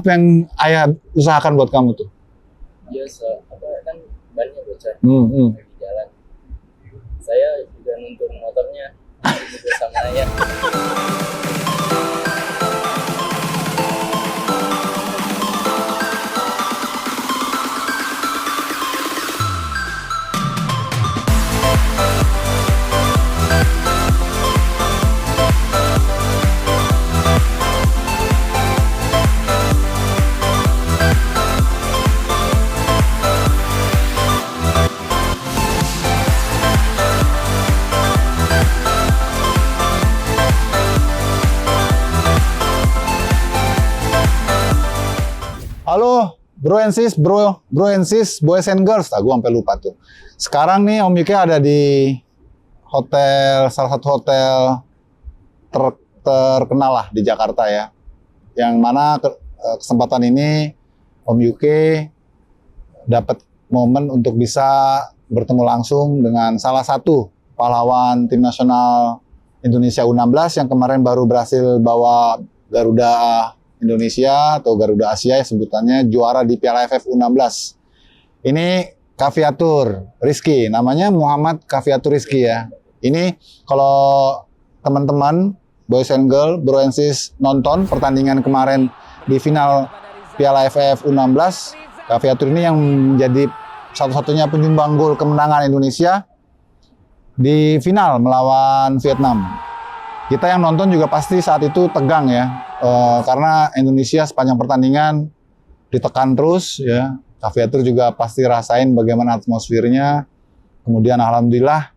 apa yang ayah usahakan buat kamu tuh? Dia kan bannya bocor Hmm. di jalan. Saya juga nuntun motornya juga sama ayah. Halo, bro and sis, bro and sis, boys and girls. Gue sampai lupa tuh. Sekarang nih Om Yuke ada di hotel, salah satu hotel terkenal lah di Jakarta ya. Yang mana kesempatan ini Om Yuke dapat momen untuk bisa bertemu langsung dengan salah satu pahlawan tim nasional Indonesia U16 yang kemarin baru berhasil bawa Garuda Indonesia atau Garuda Asia ya sebutannya, juara di Piala AFF U16. Ini Caviatur Rizky, namanya Muhammad Caviatur Rizky ya. Ini kalau teman-teman boys and girl, bro and sis nonton pertandingan kemarin di final Piala AFF U16, Caviatur ini yang menjadi satu-satunya penyumbang gol kemenangan Indonesia di final melawan Vietnam. Kita yang nonton juga pasti saat itu tegang ya, karena Indonesia sepanjang pertandingan ditekan terus ya. Caviatur juga pasti rasain bagaimana atmosfernya. Kemudian alhamdulillah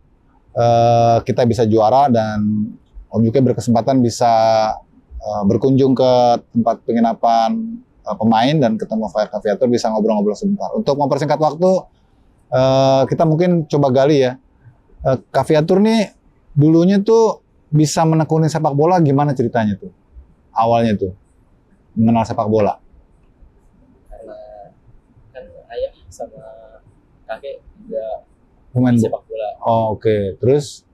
kita bisa juara dan Om Yuke berkesempatan bisa berkunjung ke tempat penginapan pemain dan ketemu Caviatur, bisa ngobrol-ngobrol sebentar. Untuk mempersingkat waktu, kita mungkin coba gali ya. Caviatur nih dulunya tuh bisa menekuni sepak bola, gimana ceritanya tuh? Awalnya tuh mengenal sepak bola. Karena kan ayah sama kakek juga Pemain sepak bola. Oh, oke. Terus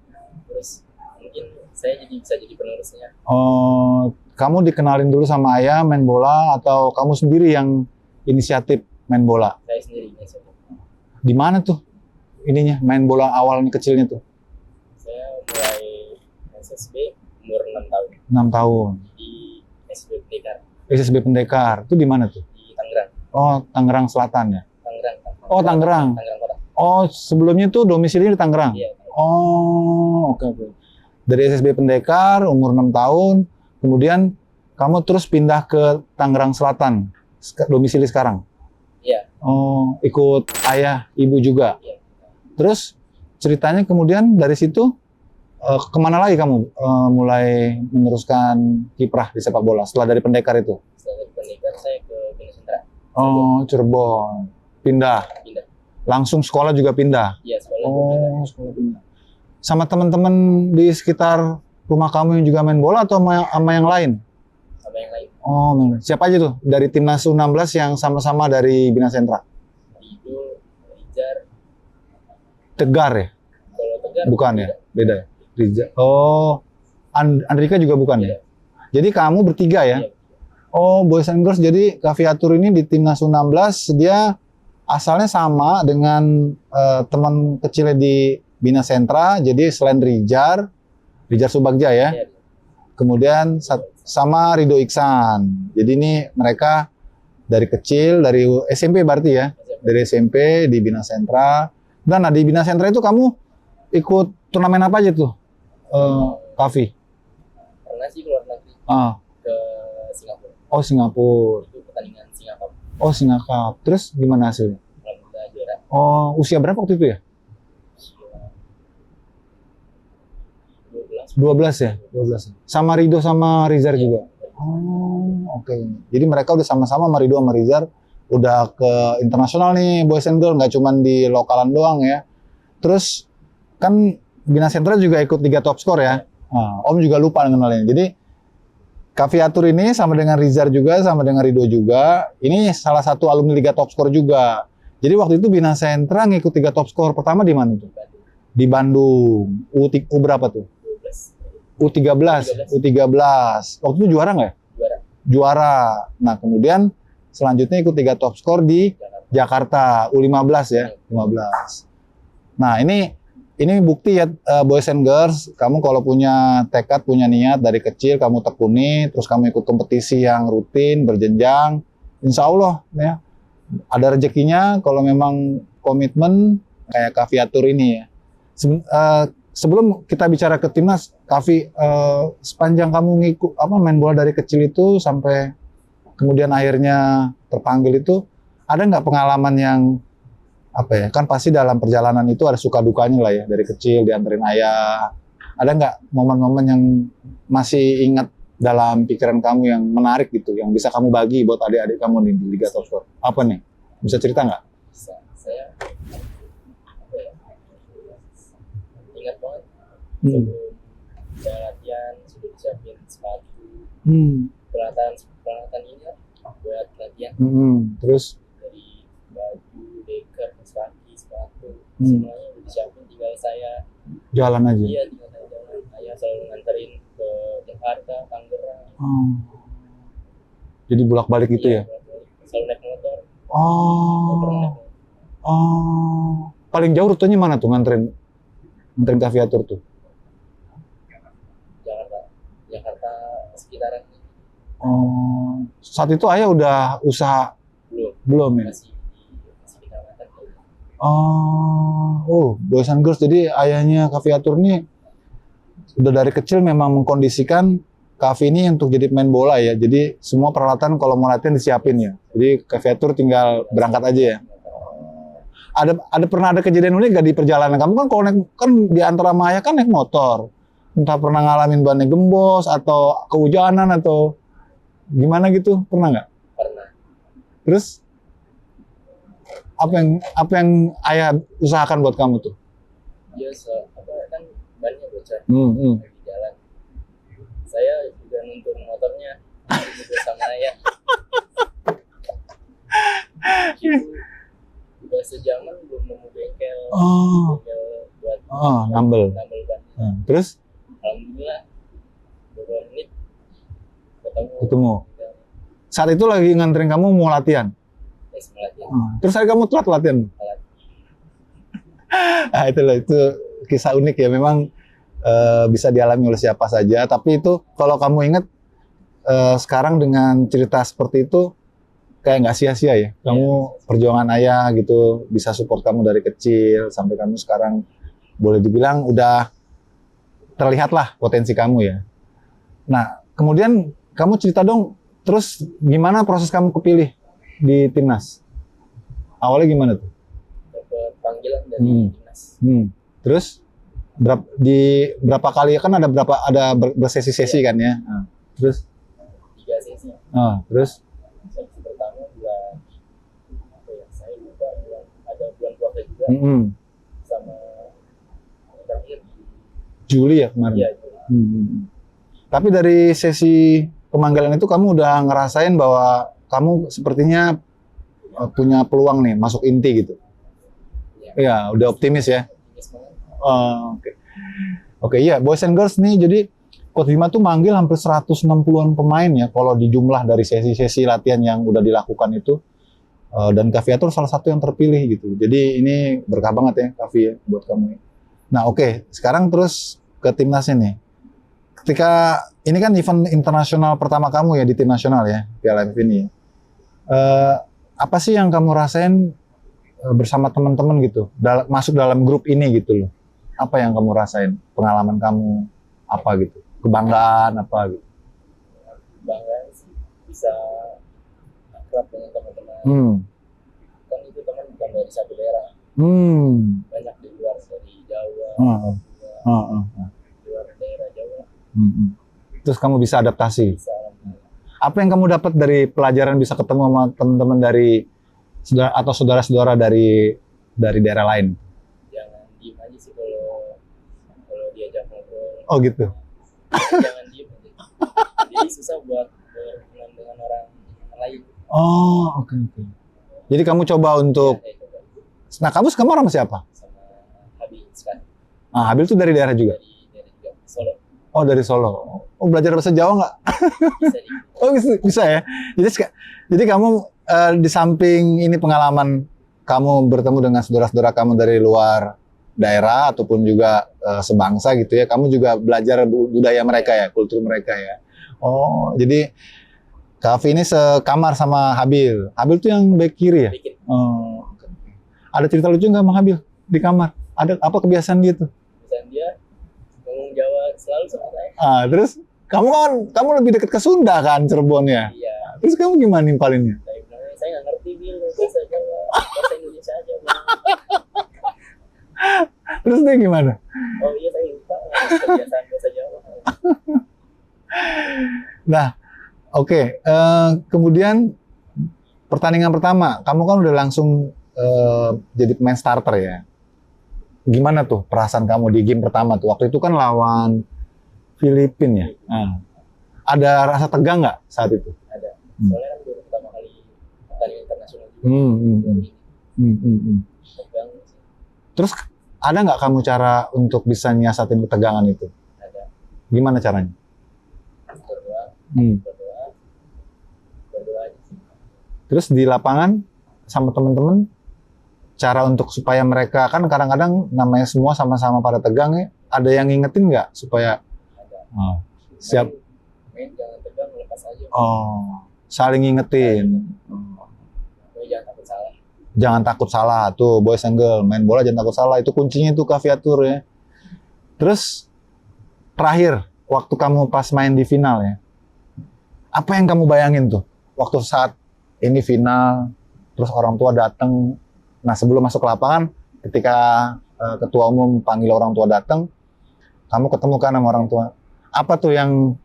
Mungkin saya bisa jadi penerusnya. oh, kamu dikenalin dulu sama ayah main bola atau kamu sendiri yang inisiatif main bola? Saya sendiri biasanya. Di mana tuh ininya main bola awalnya kecilnya tuh? Saya mulai SSB umur 6 tahun 6 tahun. di SSB Pendekar SSB Pendekar. Itu di mana tuh? di Tangerang. Oh, Tangerang Selatan ya. Tangerang. Oh, Tangerang. Tangerang Kota. Oh, sebelumnya tuh domisilinya di Tangerang. Iya. Oh, oke. Dari SSB Pendekar umur 6 tahun, kemudian kamu terus pindah ke Tangerang Selatan, domisili sekarang. Iya. Oh, ikut ayah, ibu juga. Iya. Terus ceritanya kemudian dari situ kemana lagi kamu mulai meneruskan kiprah di sepak bola setelah dari Pendekar itu? Setelah dari Pendekar saya ke Bina Sentra. Oh, Cirebon. Pindah. Langsung sekolah juga pindah. Iya, sekolah. Oh, sekolah pindah. Sama teman-teman di sekitar rumah kamu yang juga main bola atau sama yang lain? Sama yang lain. Oh, siapa aja tuh dari timnas U16 yang sama-sama dari Bina Sentra? Itu Rijar. Tegar ya? Kalau Tegar Bukan ya? Beda ya? Riza. Oh, Andrika juga bukan ya? Jadi kamu bertiga ya? Iya. Oh, boys and girls. Jadi Caviatur ini di timnas U16 dia asalnya sama dengan teman kecilnya di Bina Sentra. Jadi selain Rijar Subagja ya. Iya. Kemudian sama Ridho Iksan. Jadi ini mereka dari kecil, dari SMP berarti ya? Dari SMP di Bina Sentra. Nah, di Bina Sentra itu kamu ikut turnamen apa aja tuh? Kavi? Pernah sih keluar negeri ke Singapura. Oh, Singapura. Itu pertandingan Singapura. Oh, Singapura. Terus gimana hasilnya? Alhamdulillah juara. Oh, usia berapa waktu itu ya? 12 ya? 12. Sama Ridho sama Rizar juga? Oh, oke. Jadi mereka udah sama-sama sama Ridho sama Rizar udah ke internasional nih, boys and girl, nggak cuma di lokalan doang ya. Terus kan Bina Sentra juga ikut Liga Top Skor ya. Nah, Om juga lupa ngenalin. Jadi Caviatur ini sama dengan Rizar juga, sama dengan Ridho juga. Ini salah satu alumni Liga Top Skor juga. Jadi waktu itu Bina Sentra ngikut Liga Top Skor pertama di mana tuh? Di Bandung. U berapa tuh? U13. U13. Waktu itu juara nggak ya? Juara. Juara. Nah kemudian selanjutnya ikut 3 top skor di Jakarta. Jakarta U15 ya, 15. Nah, ini bukti ya, boys and girls, kamu kalau punya tekad, punya niat dari kecil kamu tekuni, terus kamu ikut kompetisi yang rutin, berjenjang, insya Allah ya ada rezekinya kalau memang komitmen kayak Kaviatur ini ya. Sebelum kita bicara ke timnas, Kavi, sepanjang kamu main bola dari kecil itu sampai kemudian akhirnya terpanggil itu, ada nggak pengalaman yang kan pasti dalam perjalanan itu ada suka dukanya lah ya, dari kecil dianterin ayah. Ada nggak momen-momen yang masih ingat dalam pikiran kamu yang menarik gitu, yang bisa kamu bagi buat adik-adik kamu nih di Liga Top Skor? Apa nih? Bisa cerita nggak? Saya ingat banget Hmm. sebelum saya latihan sudah disiapin sepatu, Hmm. peralatan ini lah buat latihan, Terus? dari baju, deker, kaki, sepatu, Hmm. semuanya udah disiapin, tinggal saya Jalan aja. tinggal saya jalan. Ayah selalu nganterin ke Jakarta, Tangerang. Oh. Jadi bolak-balik gitu ya? Selalu naik motor. Nggak Oh. pernah naik motor. Oh. Paling jauh rutenya mana tuh nganterin Kaviatur tuh? Jakarta sekitaran ini. Oh. Saat itu ayah udah usaha belum ya? Masih di kecamatan. Oh, boys and girls. Jadi ayahnya Kaviatur ini udah dari kecil memang mengkondisikan Kavi ini untuk jadi pemain bola ya. Jadi semua peralatan kalau mau latihan disiapin ya. Jadi Kaviatur tinggal berangkat aja ya. Ada pernah ada kejadian unik gak di perjalanan? Kamu kan kalau naik, kan di antara Maya kan naik motor. Entah pernah ngalamin bannya gembos atau kehujanan atau gimana gitu, pernah nggak? Pernah. Terus apa yang ayah usahakan buat kamu tuh? Dia kan bannya bocor Hmm. di jalan. Saya juga nuntun motornya juga sama ayah. Itu udah sejaman belum nemu bengkel. Oh. Bengkel buat Nambel. ban. Terus Alhamdulillah beberapa menit ketemu. Saat itu lagi nganterin kamu mau latihan. latihan. Terus hari kamu telat latihan. Itu kisah unik ya, memang bisa dialami oleh siapa saja. Tapi itu kalau kamu ingat sekarang dengan cerita seperti itu kayak nggak sia-sia ya. Kamu perjuangan ayah gitu bisa support kamu dari kecil sampai kamu sekarang boleh dibilang udah terlihat lah potensi kamu ya. Nah kemudian kamu cerita dong, terus gimana proses kamu kepilih di timnas? Awalnya gimana tuh? Dapat panggilan dari timnas. Terus berapa kali kan ada bersesi-sesi kan ya? Terus 3 sesi. Terus Sesi pertama bulan saya lupa ada bulan puasa juga. Sama terakhir Juli ya kemarin. Iya. Tapi dari sesi pemanggilan itu kamu udah ngerasain bahwa kamu sepertinya punya peluang nih masuk inti gitu. Iya, udah optimis ya. Oke, iya, boys and girls nih, jadi Coach Bima tuh manggil hampir 160-an pemain ya kalau dijumlah dari sesi-sesi latihan yang udah dilakukan itu. Dan Kaviatur salah satu yang terpilih gitu. Jadi ini berkah banget ya Kavi ya buat kamu. Nah oke, sekarang terus ke timnasnya nih. Ketika ini kan event internasional pertama kamu ya di tim nasional ya, Piala AFF ini. Apa sih yang kamu rasain bersama teman-teman gitu, masuk dalam grup ini gitu loh? Apa yang kamu rasain? Pengalaman kamu apa gitu? Kebanggaan apa gitu? Kebanggaan sih bisa akrab dengan teman-teman. Kan itu teman bukan dari satu daerah. Banyak di luar, dari Jawa, luar daerah Jawa. Terus kamu bisa adaptasi? Bisa. Apa yang kamu dapat dari pelajaran bisa ketemu sama teman-teman dari saudara-saudara dari daerah lain? Jangan diem aja sih kalau diajak ngobrol. Oh gitu. Jangan diem aja. Jadi susah buat berhubungan dengan orang lain. Oh, oke. Jadi kamu coba untuk Nah, kamu sekamar sama siapa? Sama Habil sekarang. Habil tuh dari daerah juga? Dari juga Solo. Oh, dari Solo. Oh, belajar bahasa Jawa nggak? Bisa di Oh, bisa ya. Jadi kamu di samping ini pengalaman kamu bertemu dengan saudara-saudara kamu dari luar daerah ataupun juga sebangsa gitu ya, kamu juga belajar budaya mereka ya, kultur mereka ya. Oh, jadi Kak Afi ini sekamar sama Habil. Habil tuh yang back kiri ya? Bikin. Oh, oke. Ada cerita lucu nggak sama Habil di kamar? Ada apa kebiasaan dia tuh? Misalnya dia ngomong Jawa selalu sama saya. Terus kamu lebih dekat ke Sunda kan, Cirebon ya? Iya. Terus kamu gimana nimpalinnya? Saya bilang, saya nggak ngerti Bil bahasa Jawa, bahasa Indonesia aja. Bang. Terus dia gimana? Oh iya saya lupa kebiasaan bahasa Jawa. Nah, oke. Kemudian pertandingan pertama, kamu kan udah langsung jadi pemain starter ya. Gimana tuh perasaan kamu di game pertama tuh? Waktu itu kan lawan Filipina ya. Nah, ada rasa tegang nggak saat itu? Ada. Soalnya kan baru pertama kali pertandingan internasional juga. Tegang sih. Terus ada nggak kamu cara untuk bisa nyiasatin ketegangan itu? Ada. Gimana caranya? Berdoa aja sih. Terus di lapangan sama teman-teman, cara untuk supaya mereka kan kadang-kadang namanya semua sama-sama pada tegang ya, ada yang ngingetin nggak supaya Ada. siap? Main jangan tegang, lepas aja. Saling ngingetin. Main jangan takut salah. Jangan takut salah tuh, boys and girl, main bola jangan takut salah, itu kuncinya tuh Caviatur ya. Terus terakhir waktu kamu pas main di final ya, apa yang kamu bayangin tuh waktu saat ini final, terus orang tua datang. Nah sebelum masuk ke lapangan, ketika ketua umum panggil orang tua datang, kamu ketemu kan sama orang tua. Apa tuh yang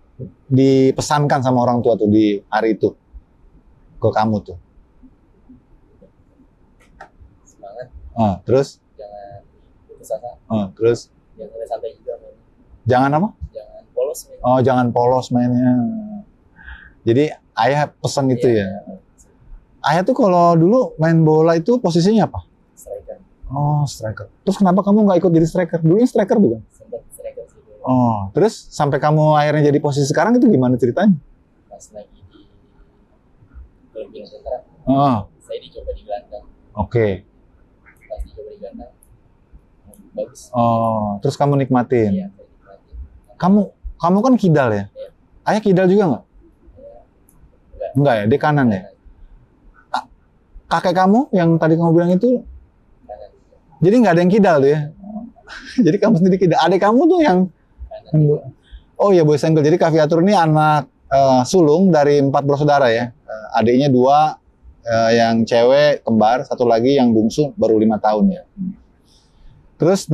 dipesankan sama orang tua tuh di hari itu ke kamu tuh? Semangat. Terus? Jangan putus asa. Terus? Jangan santai juga main. Jangan apa? Jangan polos main. Jangan polos mainnya. Jadi ayah pesan gitu ya. Ayah tuh kalau dulu main bola itu posisinya apa? Striker. Striker. Terus kenapa kamu nggak ikut jadi striker? Dulunya striker bukan? Sempat striker sih dulu. Terus sampai kamu akhirnya jadi posisi sekarang itu gimana ceritanya? Pas lagi di Filipina Sentra, saya dicoba di gelandang. Oke. Pas dicoba di gelandang, bagus. Terus kamu nikmatin. Iya, saya nikmatin. Kamu kan kidal ya? Iya. Ayah kidal juga nggak? Enggak. Enggak ya, dia kanan ya? Kakek kamu yang tadi kamu bilang itu, Kanan. jadi nggak ada yang kidal tuh ya? Jadi kamu sendiri kidal. Adik kamu tuh yang Kanan. oh ya boys and girl. Jadi Caviatur ini anak sulung dari 4 bersaudara ya. Adiknya 2 yang cewek kembar, 1 lagi yang bungsu baru 5 tahun ya. Terus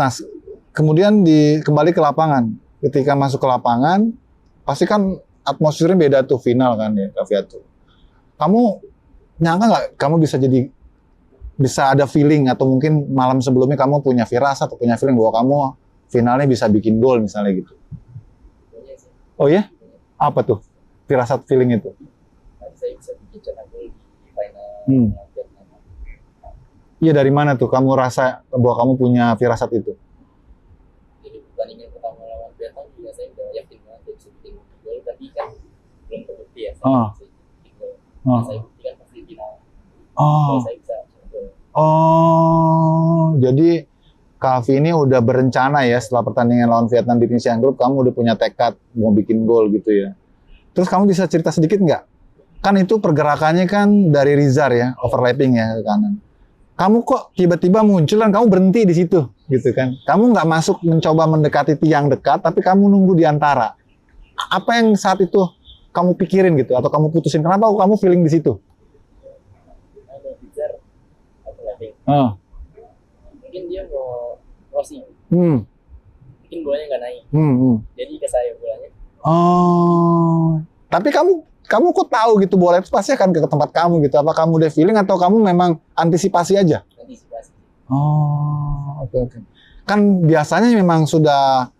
kemudian kembali ke lapangan. Ketika masuk ke lapangan, pasti kan atmosfernya beda tuh final kan ya Caviatur. Kamu nyangka nggak kamu bisa ada feeling atau mungkin malam sebelumnya kamu punya firasat atau punya feeling bahwa kamu finalnya bisa bikin gol misalnya gitu? Pokoknya sih, Oh ya? Apa tuh firasat feeling itu? nanti saya bisa bikin cetak gol di final Vietnam. Iya, dari mana tuh kamu rasa bahwa kamu punya firasat itu? Jadi pertandingan pertama lawan Vietnam juga saya udah yakin banget saya bisa bikin gol, tapi kan belum terbukti ya. Saya bisa bikin gol. Nah, saya buktikan pas di final. Kalau saya bisa cetak gol. Jadi Kak Afi ini udah berencana ya setelah pertandingan lawan Vietnam di Indonesian Group, kamu udah punya tekad mau bikin gol gitu ya. Terus kamu bisa cerita sedikit nggak? Kan itu pergerakannya kan dari Rizar ya, overlapping ya ke kanan. Kamu kok tiba-tiba muncul dan kamu berhenti di situ gitu kan? Kamu nggak masuk mencoba mendekati tiang dekat, tapi kamu nunggu di antara. Apa yang saat itu kamu pikirin gitu atau kamu putusin? Kenapa kamu feeling di situ? Ada Bizar, overlapping. Mungkin dia mau crossing. Mungkin bolanya nggak naik. Jadi ke saya bolanya. Tapi kamu kok tahu gitu bola itu pasti akan ke tempat kamu gitu? Apa kamu udah feeling atau kamu memang antisipasi aja? Antisipasi. Oke. Kan biasanya memang sudah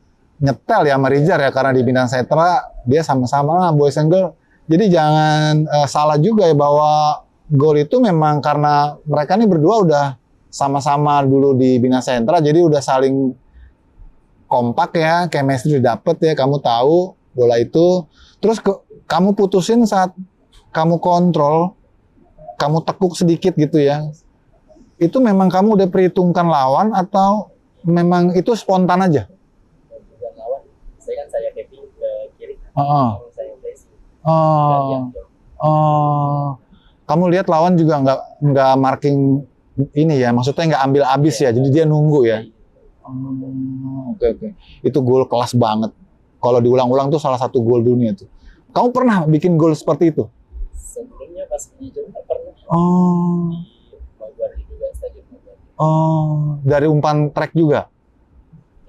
nyetel ya sama Rizar ya, karena di Bintang Setra dia sama-sama lah boys and girl. Jadi jangan salah juga ya bahwa gol itu memang karena mereka ini berdua udah sama-sama dulu di Bina Sentra, jadi udah saling kompak ya, chemistry dapet ya, kamu tahu bola itu. Terus kamu putusin saat kamu kontrol kamu tekuk sedikit gitu ya. Itu memang kamu udah perhitungkan lawan atau memang itu spontan aja? Dan juga lawan, saya capping ke kiri, Heeh. saya placing. Oh, oh. Kamu lihat lawan juga nggak marking ini ya, maksudnya nggak ambil habis ya, jadi dia nunggu ya. Oke. Itu gol kelas banget. Kalau diulang-ulang tuh salah satu gol dunia tuh. Kamu pernah bikin gol seperti itu? Sebelumnya pas di Jogja pernah Oh, di Maguari juga, stadion Maguari. oh, dari umpan trek juga?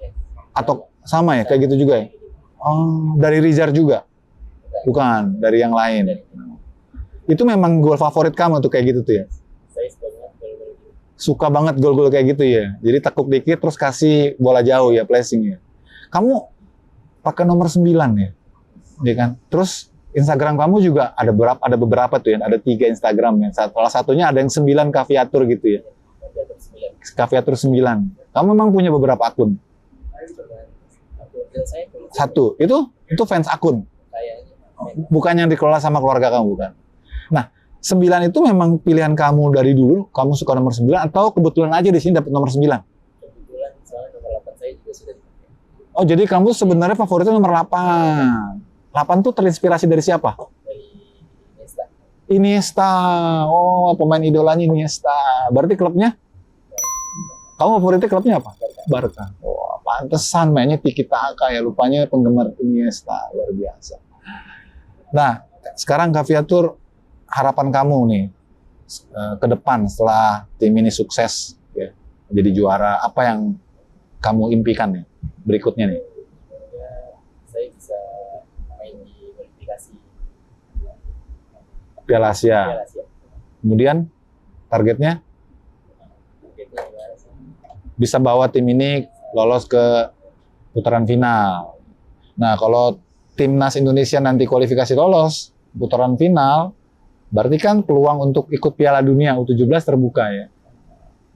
Ya. Atau sama ya, kayak gitu juga ya? Oh, dari Rizar juga? Bukan, dari yang lain. Itu memang gol favorit kamu tuh kayak gitu tuh ya? Saya suka banget gol-gol gitu. Suka banget gol-gol kayak gitu ya? Jadi tekuk dikit terus kasih bola jauh ya, placing ya? Kamu pakai nomor 9 ya? Ya kan? Terus Instagram kamu juga ada beberapa tuh ya, ada 3 Instagram ya. Salah satunya ada yang 9 Caviatur gitu ya. Tapi ada 9. Caviatur 9. Kamu memang punya beberapa akun? Cuman akun real saya cuma Satu. Itu fans akun? kayaknya. Bukan yang dikelola sama keluarga kamu, bukan? Nah, 9 itu memang pilihan kamu dari dulu, kamu suka nomor 9, atau kebetulan aja di sini dapat nomor 9? Kebetulan soalnya nomor 8 saya juga sudah dipakai. Oh, jadi kamu sebenarnya favoritnya nomor 8. 8 tuh terinspirasi dari siapa? Dari Iniesta. Iniesta. Oh, pemain idolanya Iniesta. Berarti klubnya? Kamu favoritnya klubnya apa? Barca. Wah, pantesan mainnya tiki taka ya. Lupanya penggemar Iniesta. Luar biasa. Nah, sekarang Caviatur, harapan kamu nih ke depan setelah tim ini sukses ya, jadi juara, apa yang kamu impikan nih berikutnya nih? Ya, saya bisa main di kualifikasi Piala Asia. Piala Asia. Kemudian targetnya Targetnya gimana sih? bisa bawa tim ini lolos ke putaran final. Nah, kalau timnas Indonesia nanti kualifikasi lolos putaran final, berarti kan peluang untuk ikut Piala Dunia U17 terbuka ya.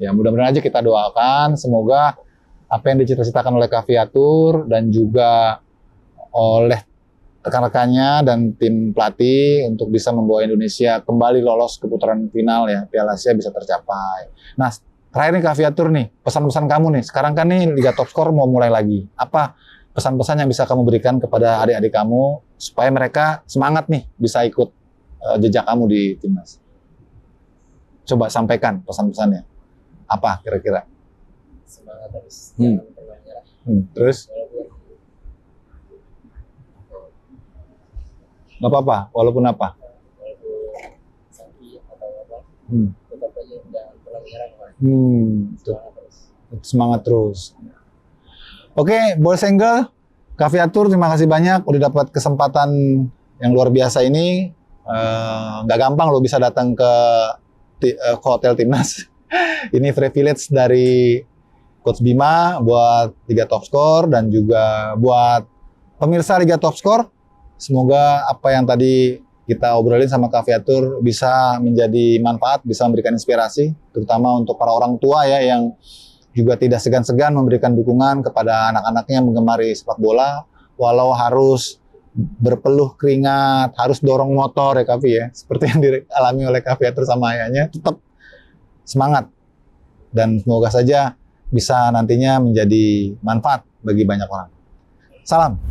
Ya, mudah-mudahan aja kita doakan semoga apa yang dicita-citakan oleh Caviatur dan juga oleh rekan-rekannya dan tim pelatih untuk bisa membawa Indonesia kembali lolos ke putaran final ya, Piala Asia bisa tercapai. Nah, terakhir nih Caviatur nih, pesan-pesan kamu nih. Sekarang kan nih Liga Top Skor mau mulai lagi. Apa pesan-pesan yang bisa kamu berikan kepada adik-adik kamu supaya mereka semangat nih bisa ikut jejak kamu di timnas? Coba sampaikan pesan-pesannya. Apa kira-kira? Semangat terus, jangan pernah nyerah. Terus? Walaupun Nggak apa-apa, walaupun apa? sakit atau apa, Hmm. tetap aja jangan pernah menyerah, Mas. Tuh. Semangat terus. Semangat terus. Oke, Ball Single, Caviatur, terima kasih banyak udah dapat kesempatan yang luar biasa ini. Nggak gampang lo bisa datang ke hotel timnas. Ini privilege dari Coach Bima buat Liga Top Skor dan juga buat pemirsa Liga Top Skor. Semoga apa yang tadi kita obrolin sama Caviatur bisa menjadi manfaat, bisa memberikan inspirasi, terutama untuk para orang tua ya yang juga tidak segan-segan memberikan dukungan kepada anak-anaknya yang menggemari sepak bola, walau harus berpeluh keringat, harus dorong motor ya Cavi ya, seperti yang dialami oleh Caviatur sama ayahnya, tetap semangat. Dan semoga saja bisa nantinya menjadi manfaat bagi banyak orang. Salam.